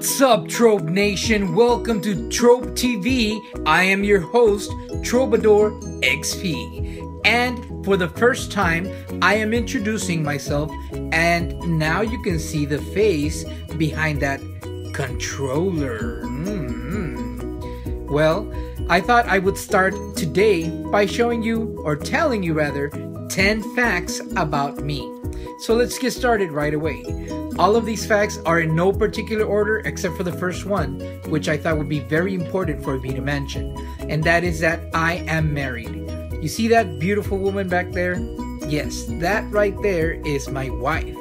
What's up, Trob Nation? Welcome to Trob TV. I am your host, Troubadour XP. And for the first time, I am introducing myself, and now you can see the face behind that controller. Well, I thought I would start today by showing you, or telling you rather, 10 facts about me. So let's get started right away. All of these facts are in no particular order except for the first one, which I thought would be very important for me to mention. And that is that I am married. You see that beautiful woman back there? Yes, that right there is my wife.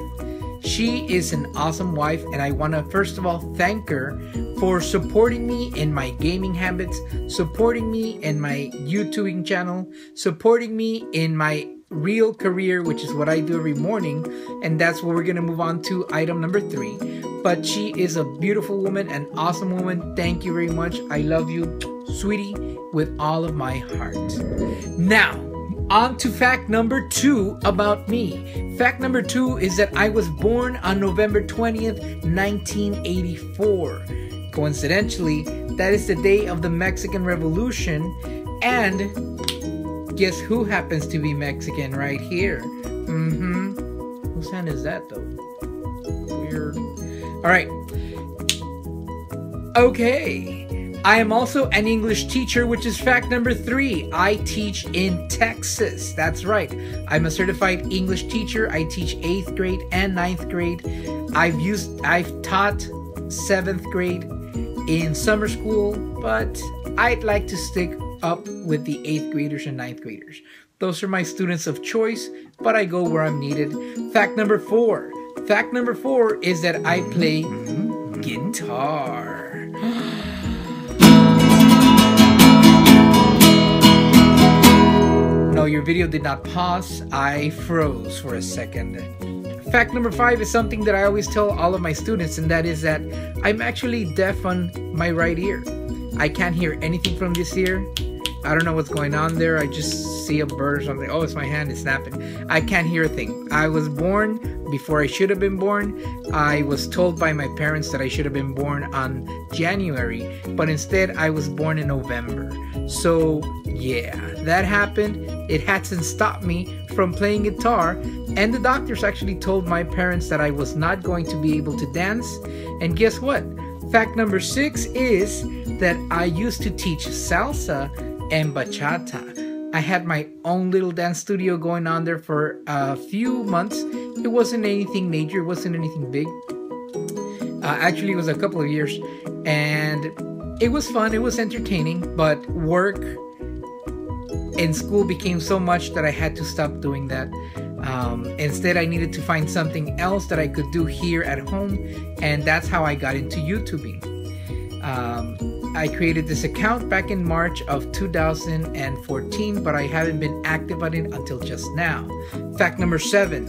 She is an awesome wife, and I want to first of all thank her for supporting me in my gaming habits, supporting me in my YouTubing channel, supporting me in my real career, which is what I do every morning, and that's what we're gonna move on to item number 3. But she is a beautiful woman, an awesome woman. Thank you very much. I love you, sweetie, with all of my heart. Now, on to fact number 2 about me. Fact number 2 is that I was born on November 20th, 1984. Coincidentally, that is the day of the Mexican Revolution, and guess who happens to be Mexican right here? Whose hand is that though? Weird. Alright. Okay. I am also an English teacher, which is fact number 3. I teach in Texas. That's right. I'm a certified English teacher. I teach 8th grade and 9th grade. I've taught 7th grade in summer school, but I'd like to stick up with the 8th graders and 9th graders. Those are my students of choice, but I go where I'm needed. Fact number 4. Fact number 4 is that I play guitar. No, your video did not pause. I froze for a second. Fact number 5 is something that I always tell all of my students, and that is that I'm actually deaf on my right ear. I can't hear anything from this ear. I don't know what's going on there. I just see a bird or something. Oh, it's my hand, it's snapping. I can't hear a thing. I was born before I should have been born. I was told by my parents that I should have been born on January, but instead I was born in November. So yeah, that happened. It hasn't stopped me from playing guitar, and the doctors actually told my parents that I was not going to be able to dance. And guess what? Fact number 6 is that I used to teach salsa and bachata. I had my own little dance studio going on there for a few months. It wasn't anything major, it wasn't anything big. Actually, it was a couple of years, and it was fun, it was entertaining, but work in school became so much that I had to stop doing that. Instead, I needed to find something else that I could do here at home, and that's how I got into YouTubing. I created this account back in March of 2014, but I haven't been active on it until just now. Fact number 7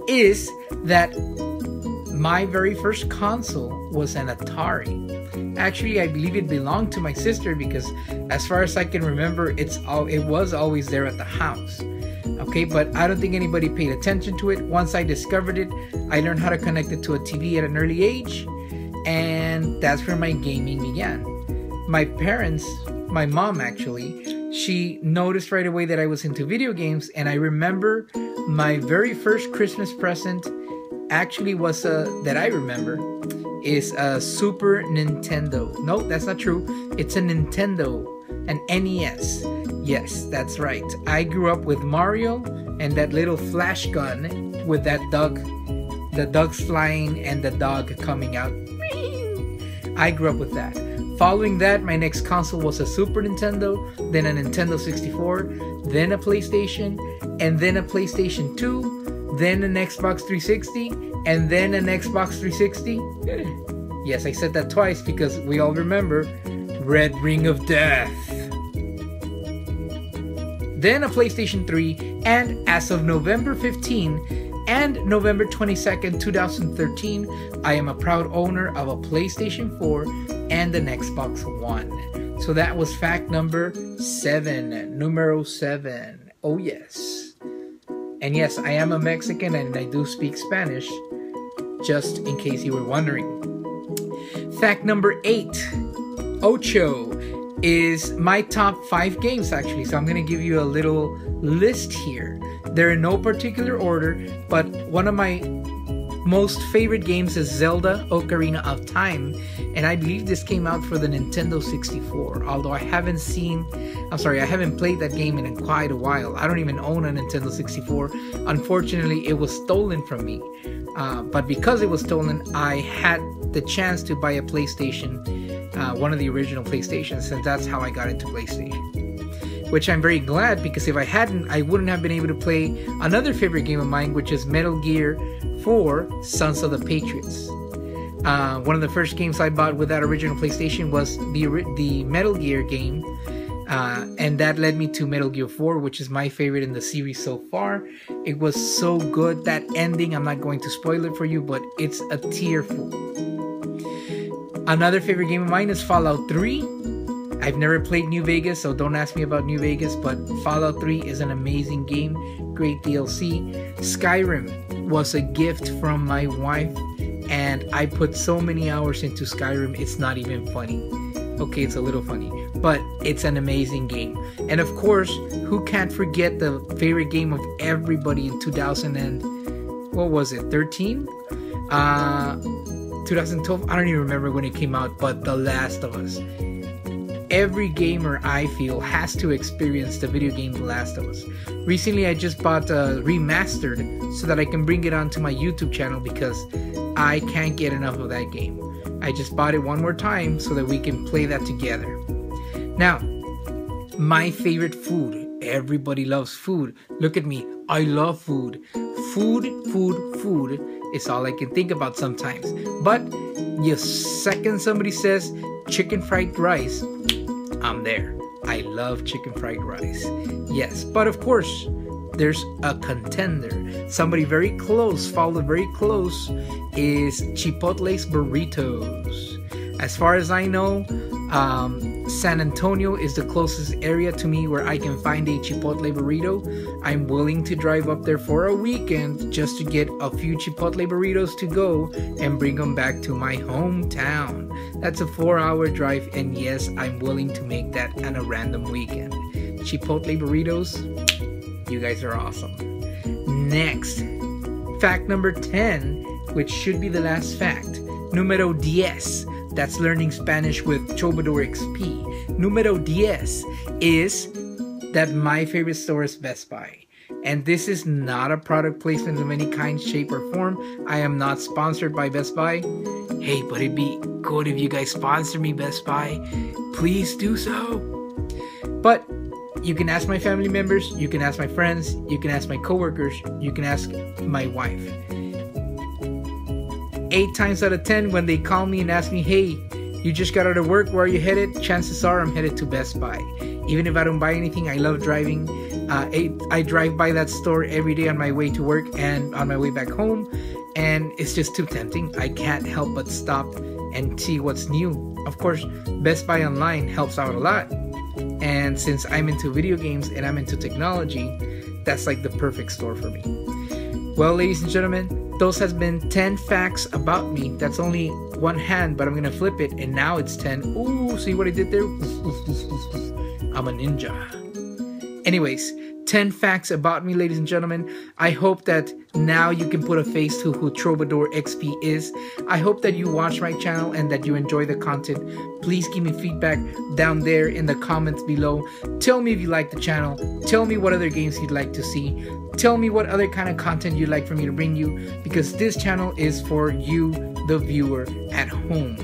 is that my very first console was an Atari. Actually, I believe it belonged to my sister because as far as I can remember, it was always there at the house. Okay, but I don't think anybody paid attention to it. Once I discovered it, I learned how to connect it to a TV at an early age, and that's where my gaming began. My parents, my mom actually, she noticed right away that I was into video games, and I remember my very first Christmas present actually was that I remember is a Super Nintendo. No, that's not true. It's a Nintendo, an NES. Yes, that's right. I grew up with Mario and that little flash gun with that dog, the dogs flying and the dog coming out. I grew up with that. Following that, my next console was a Super Nintendo, then a Nintendo 64, then a PlayStation, and then a PlayStation 2, then an Xbox 360, and then an Xbox 360. Yes, I said that twice because we all remember Red Ring of Death. Then a PlayStation 3, and as of November 15 and November 22nd, 2013, I am a proud owner of a PlayStation 4 and an Xbox One. So that was fact number 7, numero 7. Oh yes. And yes, I am a Mexican and I do speak Spanish. just in case you were wondering. Fact number 8, Ocho, is my top 5 games actually. So I'm going to give you a little list here. They're in no particular order, but one of my most favorite games is Zelda Ocarina of Time, and I believe this came out for the Nintendo 64, although I haven't played that game in quite a while. I don't even own a Nintendo 64. Unfortunately, it was stolen from me, but because it was stolen, I had the chance to buy a PlayStation, one of the original PlayStations, and that's how I got into PlayStation, which I'm very glad, because if I hadn't, I wouldn't have been able to play another favorite game of mine, which is Metal Gear 4 Sons of the Patriots. One of the first games I bought with that original PlayStation was the Metal Gear game, and that led me to Metal Gear 4, which is my favorite in the series so far. It was so good. That ending, I'm not going to spoil it for you, but it's a tearful. Another favorite game of mine is Fallout 3. I've never played New Vegas, so don't ask me about New Vegas, but Fallout 3 is an amazing game, great DLC. Skyrim was a gift from my wife, and I put so many hours into Skyrim, it's not even funny. Okay, it's a little funny, but it's an amazing game. And of course, who can't forget the favorite game of everybody in 2000 and, what was it, 13? 2012, I don't even remember when it came out, but The Last of Us. Every gamer, I feel, has to experience the video game The Last of Us. Recently, I just bought Remastered so that I can bring it onto my YouTube channel, because I can't get enough of that game. I just bought it one more time so that we can play that together. Now, my favorite food. Everybody loves food. Look at me. I love food. Food is all I can think about sometimes. But the second somebody says chicken fried rice, I'm there. I love chicken fried rice. Yes, but of course, there's a contender. Somebody very close, followed very close, is Chipotle's burritos. As far as I know, San Antonio is the closest area to me where I can find a Chipotle burrito. I'm willing to drive up there for a weekend just to get a few Chipotle burritos to go and bring them back to my hometown. That's a 4-hour drive, and yes, I'm willing to make that on a random weekend. Chipotle burritos, you guys are awesome. Next, fact number 10, which should be the last fact. Número 10. That's learning Spanish with Troubadour XP. Número 10 is that my favorite store is Best Buy. And this is not a product placement of any kind, shape, or form. I am not sponsored by Best Buy. Hey, but it'd be good if you guys sponsor me, Best Buy. Please do so. But you can ask my family members, you can ask my friends, you can ask my coworkers, you can ask my wife. 8 times out of 10, when they call me and ask me, hey, you just got out of work, where are you headed? Chances are I'm headed to Best Buy. Even if I don't buy anything, I love driving. I drive by that store every day on my way to work and on my way back home, and it's just too tempting. I can't help but stop and see what's new. Of course, Best Buy online helps out a lot. And since I'm into video games and I'm into technology, that's like the perfect store for me. Well, ladies and gentlemen, those has been 10 facts about me. That's only one hand, but I'm gonna flip it, and now it's 10. Ooh, see what I did there? I'm a ninja. Anyways, 10 facts about me, ladies and gentlemen. I hope that now you can put a face to who Troubadour XP is. I hope that you watch my channel and that you enjoy the content. Please give me feedback down there in the comments below. Tell me if you like the channel. Tell me what other games you'd like to see. Tell me what other kind of content you'd like for me to bring you, because this channel is for you, the viewer, at home,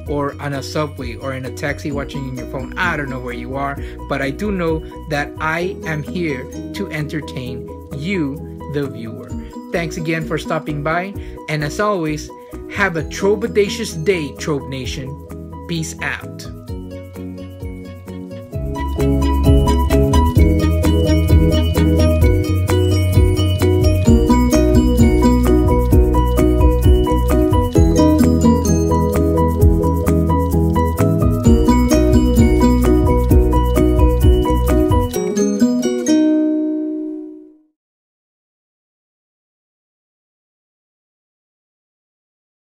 or on a subway, or in a taxi watching in your phone. I don't know where you are, but I do know that I am here to entertain you, the viewer. Thanks again for stopping by, and as always, have a trobodacious day, Trob Nation. Peace out.